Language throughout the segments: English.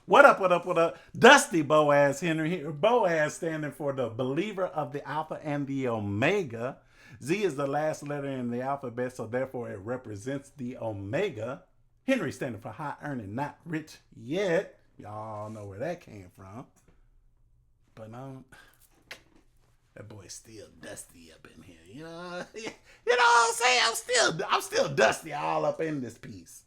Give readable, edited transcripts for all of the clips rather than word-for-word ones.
What up, what up, what up? Dusty Boaz Henry here. Boaz standing for the believer of the Alpha and the Omega. Z is the last letter in the alphabet, so therefore it represents the Omega. Henry standing for high earning, not rich yet. Y'all know where that came from. But that boy's still dusty up in here. You know what I'm saying? I'm still dusty all up in this piece.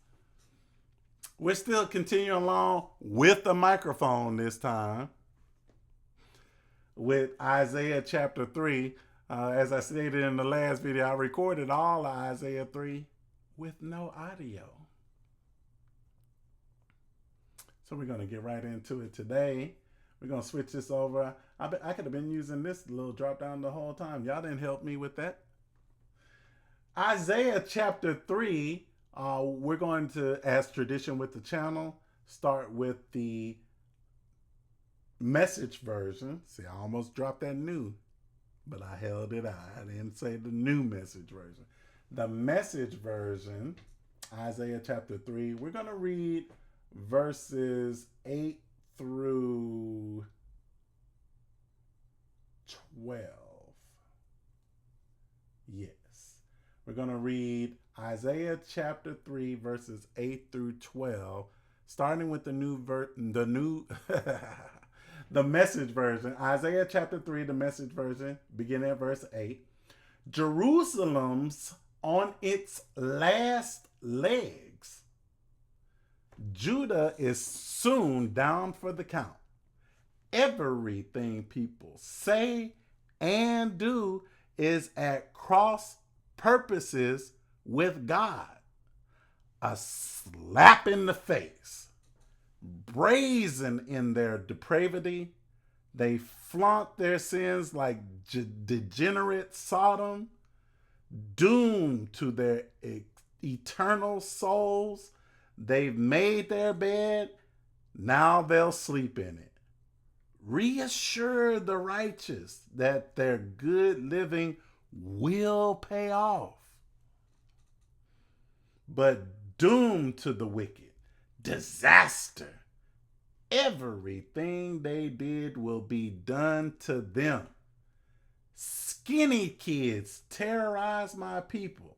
We're still continuing along with the microphone this time with Isaiah chapter 3. As I stated in the last video, I recorded all of Isaiah 3 with no audio. So we're going to get right into it today. We're going to switch this over. I could have been using this little drop down the whole time. Y'all didn't help me with that. Isaiah chapter 3, we're going to, as tradition with the channel, start with the message version. See, I almost dropped that new, but I held it out. I didn't say the new message version. The message version, Isaiah chapter 3, we're going to read verses 8 through 12. Yes. We're going to read Isaiah chapter 3 verses 8 through 12, starting with the the message version. Isaiah chapter 3, the message version, beginning at verse 8. Jerusalem's on its last legs. Judah is soon down for the count. Everything people say and do is at cross purposes with God. A slap in the face. Brazen in their depravity. They flaunt their sins like degenerate Sodom. Doomed to their eternal souls. They've made their bed. Now they'll sleep in it. Reassure the righteous that their good living will pay off. But doom to the wicked, disaster. Everything they did will be done to them. Skinny kids terrorize my people.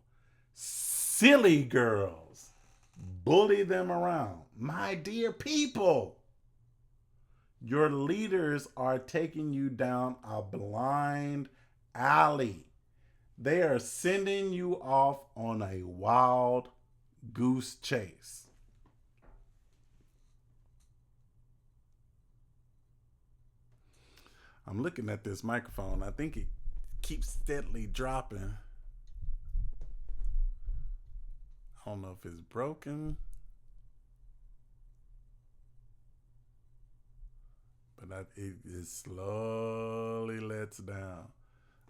Silly girls bully them around. My dear people, your leaders are taking you down a blind alley. They are sending you off on a wild goose chase. I'm looking at this microphone. I think it keeps steadily dropping. I don't know if it's broken, but it slowly lets down.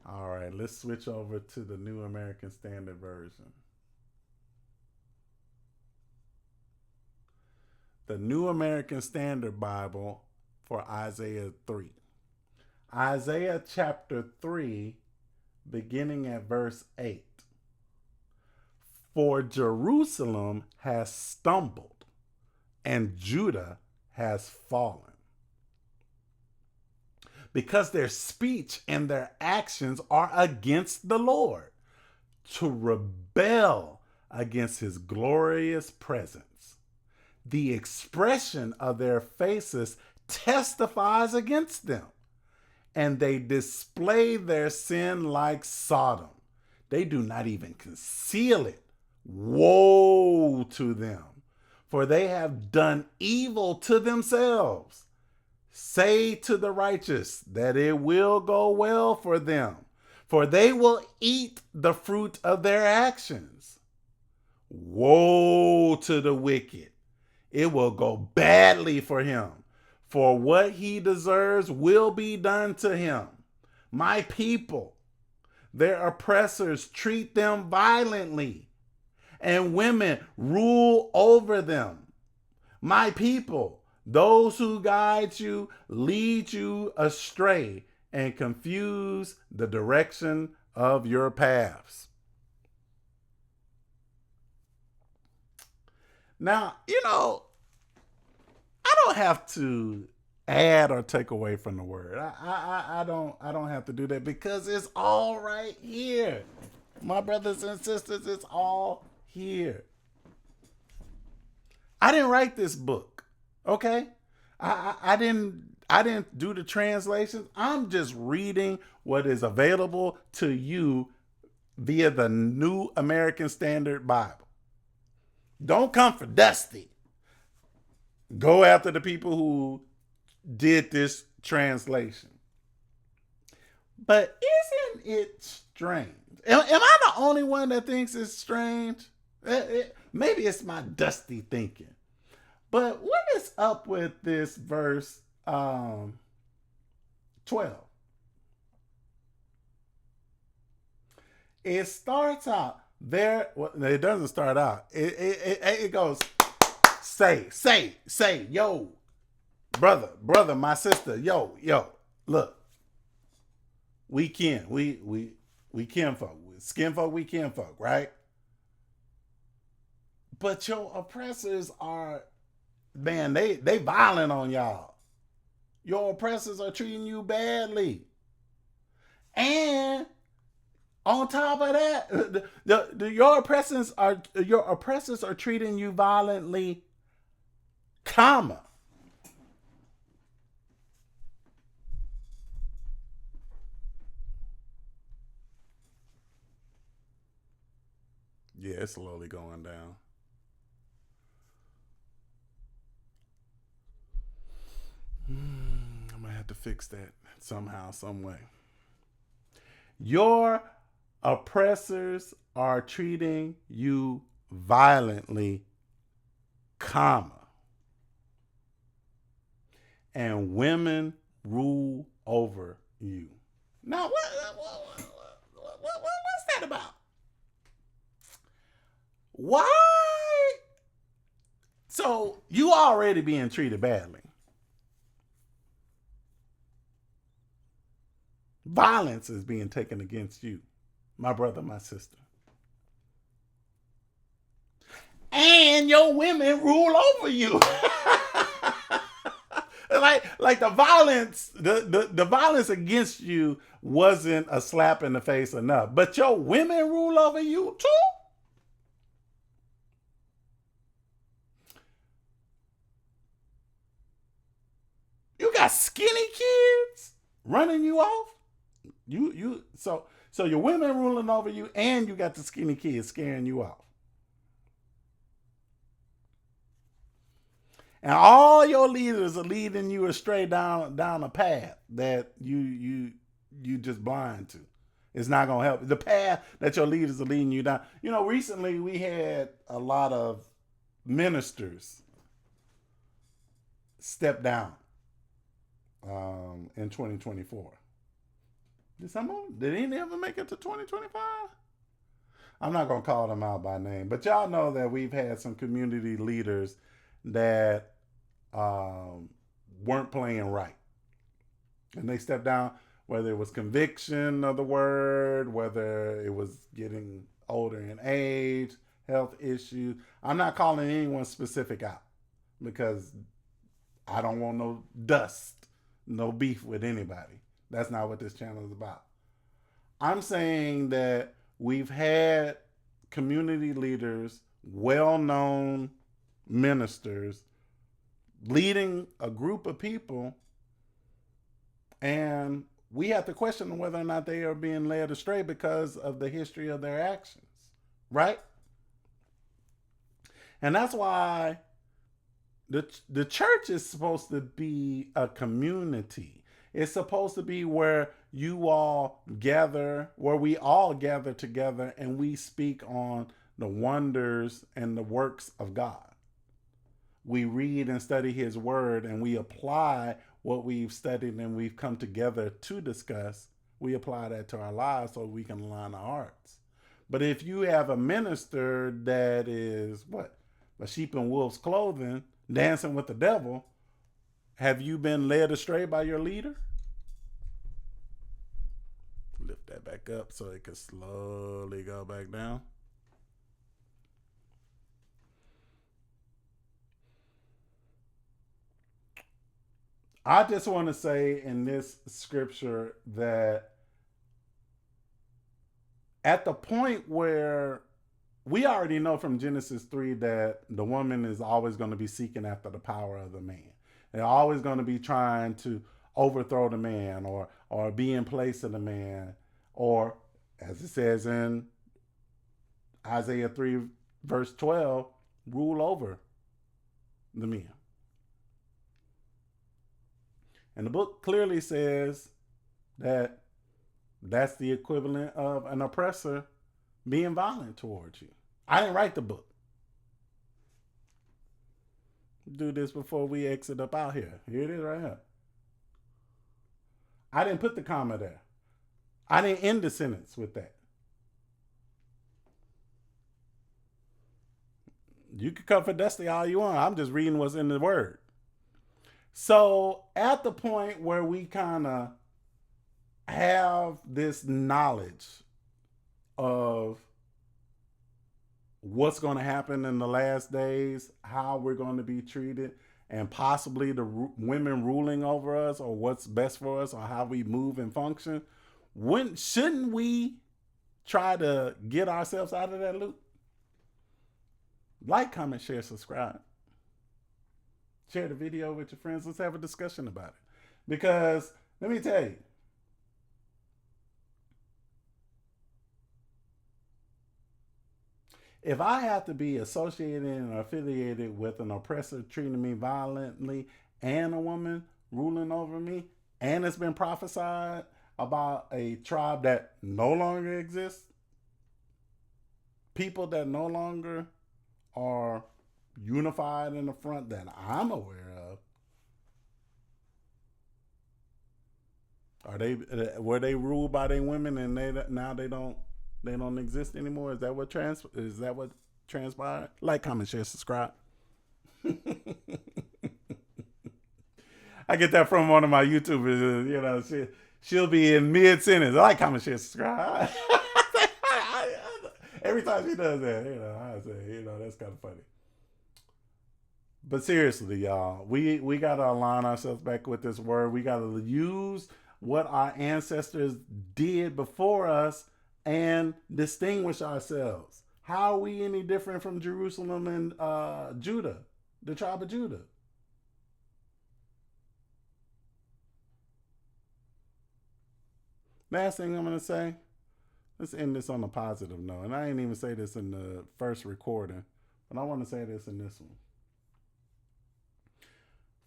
All right, let's switch over to the New American Standard Version. The New American Standard Bible for Isaiah 3. Isaiah chapter 3, beginning at verse 8. For Jerusalem has stumbled, and Judah has fallen, because their speech and their actions are against the Lord, to rebel against his glorious presence. The expression of their faces testifies against them, and they display their sin like Sodom. They do not even conceal it. Woe to them, for they have done evil to themselves. Say to the righteous that it will go well for them, for they will eat the fruit of their actions. Woe to the wicked. It will go badly for him, for what he deserves will be done to him. My people, their oppressors treat them violently, and women rule over them. My people, those who guide you lead you astray and confuse the direction of your paths. Now, I don't have to add or take away from the word. I don't have to do that because it's all right here. My brothers and sisters, it's all here. I didn't write this book. Okay? I didn't do the translations. I'm just reading what is available to you via the New American Standard Bible. Don't come for Dusty. Go after the people who did this translation. But isn't it strange? Am I the only one that thinks it's strange? Maybe it's my dusty thinking. But what is up with this verse 12? It starts out there. Well, it doesn't start out. It goes, say, yo, brother, my sister, yo, look, we kinfolk, skin folk, we kinfolk, right? But your oppressors are, man, they violent on y'all. Your oppressors are treating you badly, and on top of that, your oppressors are treating you violently, comma. Yeah, it's slowly going down. I'm gonna have to fix that somehow, some way. Your oppressors are treating you violently, comma. And women rule over you. Now, what's that about? Why? So you already being treated badly. Violence is being taken against you, my brother, my sister. And your women rule over you. like the violence, the violence against you wasn't a slap in the face enough. But your women rule over you too. You got skinny kids running you off. So your women ruling over you, and you got the skinny kids scaring you off. And all your leaders are leading you astray down a path that you just blind to. It's not gonna help. The path that your leaders are leading you down. You know, recently we had a lot of ministers step down in 2024. Did any ever make it to 2025? I'm not gonna call them out by name, but y'all know that we've had some community leaders that weren't playing right, and they stepped down. Whether it was conviction of the word, whether it was getting older in age, health issues. I'm not calling anyone specific out because I don't want no dust, no beef with anybody. That's not what this channel is about. I'm saying that we've had community leaders, well-known ministers, leading a group of people, and we have to question whether or not they are being led astray because of the history of their actions, right? And that's why the church is supposed to be a community. It's supposed to be where you all gather, where we all gather together and we speak on the wonders and the works of God. We read and study his word and we apply what we've studied and we've come together to discuss. We apply that to our lives so we can align our hearts. But if you have a minister that is what? A sheep in wolf's clothing, dancing with the devil, have you been led astray by your leader? Lift that back up so it can slowly go back down. I just want to say in this scripture that at the point where we already know from Genesis 3 that the woman is always going to be seeking after the power of the man. They're always going to be trying to overthrow the man or be in place of the man, or as it says in Isaiah 3 verse 12, rule over the men. And the book clearly says that that's the equivalent of an oppressor being violent towards you. I didn't write the book. Do this before we exit up out here. Here it is right here. I didn't put the comma there. I didn't end the sentence with that. You can come for Dusty all you want. I'm just reading what's in the word. So at the point where we kind of have this knowledge of what's going to happen in the last days, how we're going to be treated, and possibly the women ruling over us, or what's best for us, or how we move and function, when shouldn't we try to get ourselves out of that loop? Like, comment, share, subscribe. Share the video with your friends. Let's have a discussion about it. Because let me tell you, if I have to be associated and affiliated with an oppressor treating me violently and a woman ruling over me, and it's been prophesied about a tribe that no longer exists, people that no longer are unified in the front that I'm aware of, are they were they ruled by their women and they don't exist anymore? Is that what transpired? Like, comment, share, subscribe. I get that from one of my YouTubers. You know, she'll be in mid sentence. Like, comment, share, subscribe. Every time she does that, I say, that's kind of funny. But seriously, y'all, we gotta align ourselves back with this word. We gotta use what our ancestors did before us and distinguish ourselves. How are we any different from Jerusalem and Judah, the tribe of Judah? Last thing I'm gonna say. Let's end this on a positive note. And I didn't even say this in the first recording, but I want to say this in this one.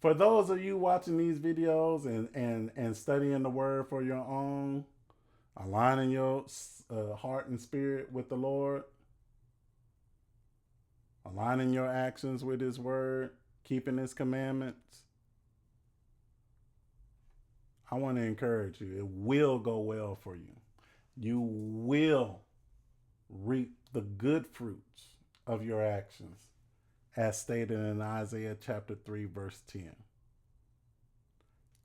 For those of you watching these videos and studying the word for your own, aligning your heart and spirit with the Lord, aligning your actions with his word, keeping his commandments, I want to encourage you. It will go well for you. You will reap the good fruits of your actions, as stated in Isaiah chapter 3, verse 10.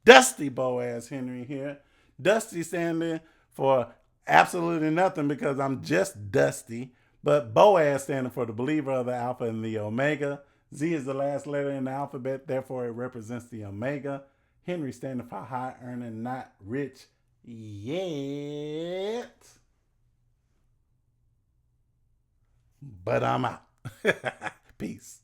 Dusty Boaz Henry here. Dusty standing for absolutely nothing because I'm just Dusty, but Boaz standing for the believer of the Alpha and the Omega. Z is the last letter in the alphabet, therefore it represents the Omega. Henry standing for high earning, not rich yet. But I'm out. Peace.